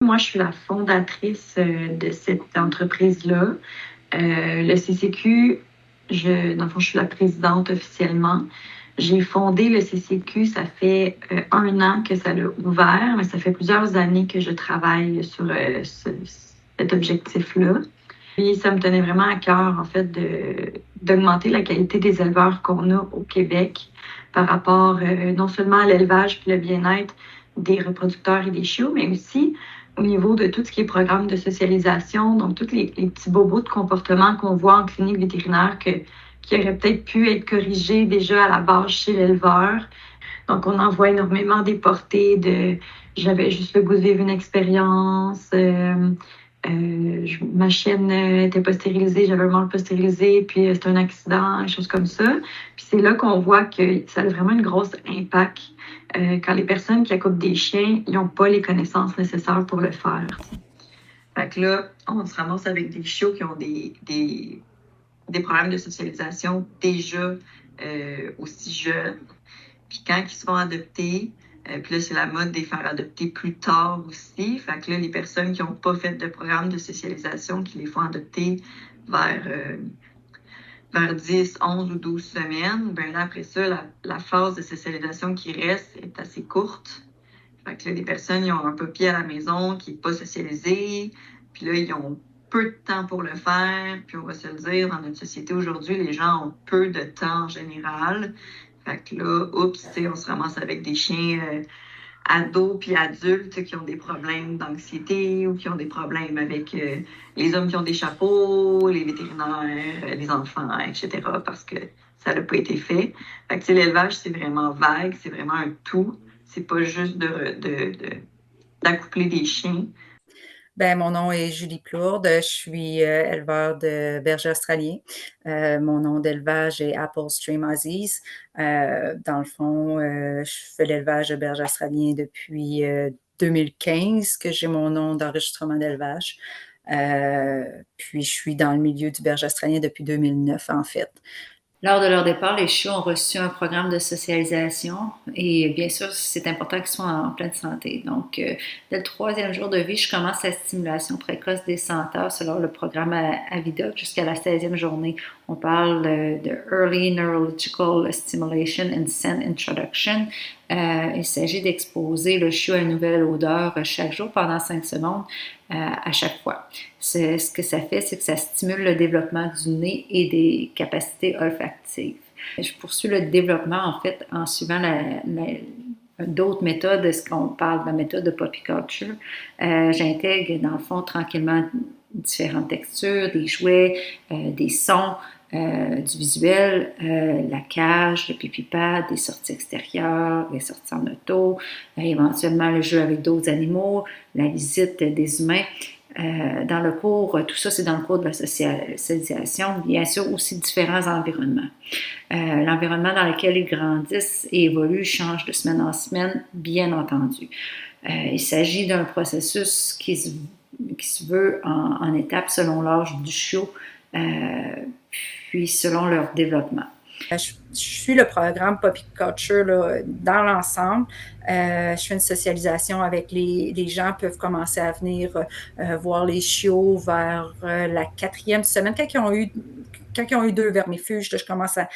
moi, je suis la fondatrice de cette entreprise-là. Le CCQ, dans le fond, je suis la présidente officiellement. J'ai fondé le CCQ, ça fait 1 an que ça l'a ouvert, mais ça fait plusieurs années que je travaille sur cet objectif-là. Puis ça me tenait vraiment à cœur, en fait, d'augmenter la qualité des éleveurs qu'on a au Québec par rapport non seulement à l'élevage puis le bien-être des reproducteurs et des chiots, mais aussi au niveau de tout ce qui est programme de socialisation, donc tous les petits bobos de comportement qu'on voit en clinique vétérinaire qui auraient peut-être pu être corrigés déjà à la base chez l'éleveur. Donc, on en voit énormément déportés de j'avais juste le goût de vivre une expérience, ma chienne n'était pas stérilisée, j'avais vraiment pas stérilisé, puis c'était un accident, des choses comme ça. Puis c'est là qu'on voit que ça a vraiment une grosse impact quand les personnes qui accoupent des chiens, ils n'ont pas les connaissances nécessaires pour le faire. Fait que là, on se ramasse avec des chiots qui ont des problèmes de socialisation déjà aussi jeunes. Puis quand ils se font adopter, puis là, c'est la mode de les faire adopter plus tard aussi. Fait que là, les personnes qui n'ont pas fait de programme de socialisation, qui les font adopter vers 10, 11 ou 12 semaines, ben là, après ça, la phase de socialisation qui reste est assez courte. Fait que là, les personnes, ils ont un papier à la maison qui n'est pas socialisé. Puis là, ils ont peu de temps pour le faire. Puis on va se le dire, dans notre société aujourd'hui, les gens ont peu de temps en général. Fait que là, oups, on se ramasse avec des chiens ados puis adultes qui ont des problèmes d'anxiété ou qui ont des problèmes avec les hommes qui ont des chapeaux, les vétérinaires, les enfants, etc. parce que ça n'a pas été fait. Fait que l'élevage, c'est vraiment vague, c'est vraiment un tout. C'est pas juste d'accoupler des chiens. Ben, mon nom est Julie Plourde, je suis éleveur de berger australien. Mon nom d'élevage est Apple Stream Aussies. Dans le fond, je fais l'élevage de berger australien depuis 2015 que j'ai mon nom d'enregistrement d'élevage. Puis je suis dans le milieu du berger australien depuis 2009 en fait. Lors de leur départ, les chiots ont reçu un programme de socialisation et bien sûr, c'est important qu'ils soient en pleine santé. Donc, dès le 3e jour de vie, je commence la stimulation précoce des senteurs selon le programme AVIDOC jusqu'à la 16e journée. On parle de Early Neurological Stimulation and Scent Introduction. Il s'agit d'exposer le chiot à une nouvelle odeur chaque jour pendant 5 secondes à chaque fois. Ce que ça fait, c'est que ça stimule le développement du nez et des capacités olfactives. Je poursuis le développement, en fait, en suivant d'autres méthodes, ce qu'on parle de la méthode de puppyculture. J'intègre, dans le fond, tranquillement différentes textures, des jouets, des sons, du visuel, la cage, le pipi-pad, des sorties extérieures, les sorties en auto, éventuellement le jeu avec d'autres animaux, la visite des humains. Dans le cours, tout ça c'est dans le cours de la socialisation, bien sûr aussi différents environnements. L'environnement dans lequel ils grandissent et évoluent change de semaine en semaine, bien entendu. Il s'agit d'un processus qui se veut en étapes selon l'âge du chiot, puis selon leur développement. Je suis le programme Puppyculture dans l'ensemble. Je fais une socialisation avec les gens peuvent commencer à venir voir les chiots vers la 4e semaine. Quand ils ont eu 2 vermifuges, je commence à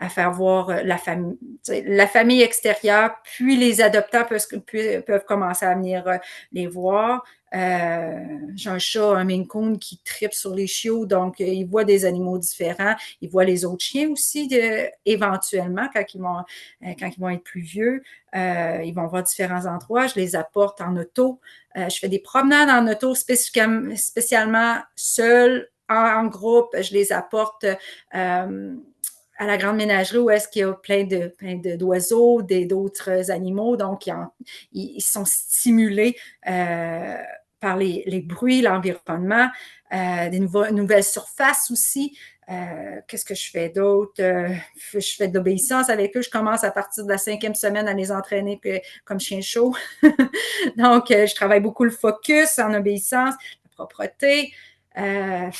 faire voir la famille extérieure, puis les adoptants peuvent commencer à venir les voir. J'ai un chat, un Maine Coon qui tripe sur les chiots, donc il voit des animaux différents, il voit les autres chiens aussi éventuellement quand ils vont être plus vieux. Ils vont voir différents endroits, je les apporte en auto. Je fais des promenades en auto spécialement seules, en groupe, je les apporte à la grande ménagerie où est-ce qu'il y a plein d'oiseaux, d'autres animaux, donc ils sont stimulés par les bruits, l'environnement, des nouvelles surfaces aussi. Qu'est-ce que je fais d'autre? Je fais de l'obéissance avec eux. Je commence à partir de la 5e semaine à les entraîner comme chien chaud. Donc, je travaille beaucoup le focus en obéissance, la propreté. J'en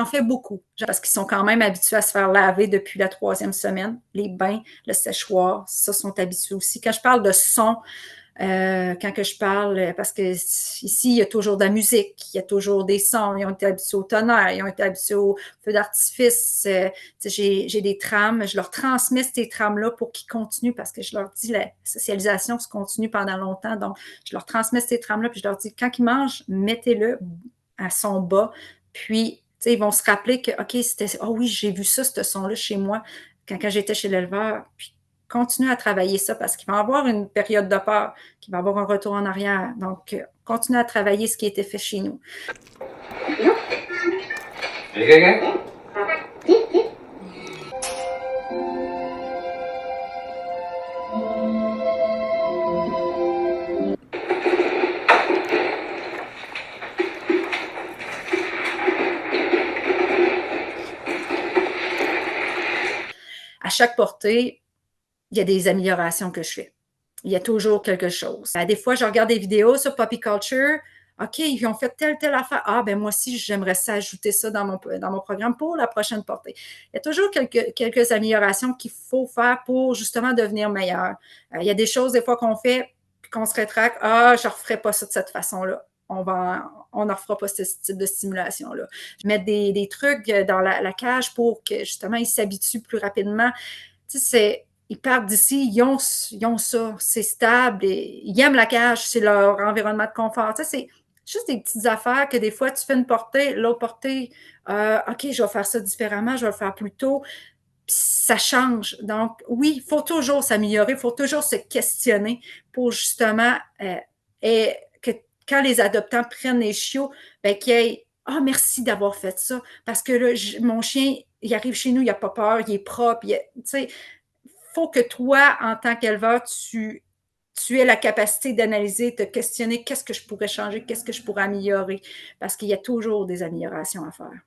fais beaucoup parce qu'ils sont quand même habitués à se faire laver depuis la 3e semaine. Les bains, le séchoir, ça sont habitués aussi. Quand je parle de son, quand que je parle, parce que ici, il y a toujours de la musique, il y a toujours des sons, ils ont été habitués au tonnerre, ils ont été habitués au feu d'artifice. J'ai des trames, je leur transmets ces trames-là pour qu'ils continuent, parce que je leur dis, la socialisation se continue pendant longtemps, donc je leur transmets ces trames-là, puis je leur dis, quand ils mangent, mettez-le à son bas, puis ils vont se rappeler que, OK, c'était, oh oui, j'ai vu ça, ce son-là chez moi, quand j'étais chez l'éleveur, puis continue à travailler ça parce qu'il va y avoir une période de peur, qu'il va y avoir un retour en arrière. Donc, continue à travailler ce qui a été fait chez nous. À chaque portée, il y a des améliorations que je fais. Il y a toujours quelque chose. Des fois, je regarde des vidéos sur Puppy Culture. OK, ils ont fait telle affaire. Ah, ben moi aussi, j'aimerais ça ajouter ça dans mon programme pour la prochaine portée. Il y a toujours quelques améliorations qu'il faut faire pour justement devenir meilleur. Il y a des choses, des fois, qu'on fait, puis qu'on se rétracte. Ah, je ne referai pas ça de cette façon-là. On ne refera pas ce type de stimulation-là. Je mets des trucs dans la cage pour que, justement, ils s'habituent plus rapidement. Tu sais, ils partent d'ici, ils ont ça, c'est stable, et ils aiment la cage, c'est leur environnement de confort. Tu sais, c'est juste des petites affaires que des fois, tu fais une portée, l'autre portée, OK, je vais faire ça différemment, je vais le faire plus tôt. Puis ça change. Donc, oui, il faut toujours s'améliorer, il faut toujours se questionner pour justement que quand les adoptants prennent les chiots, ben, qu'il y ait ah, merci d'avoir fait ça. Parce que là, mon chien, il arrive chez nous, il n'a pas peur, il est propre. Tu sais, il faut que toi, en tant qu'éleveur, tu aies la capacité d'analyser, de te questionner qu'est-ce que je pourrais changer, qu'est-ce que je pourrais améliorer. Parce qu'il y a toujours des améliorations à faire.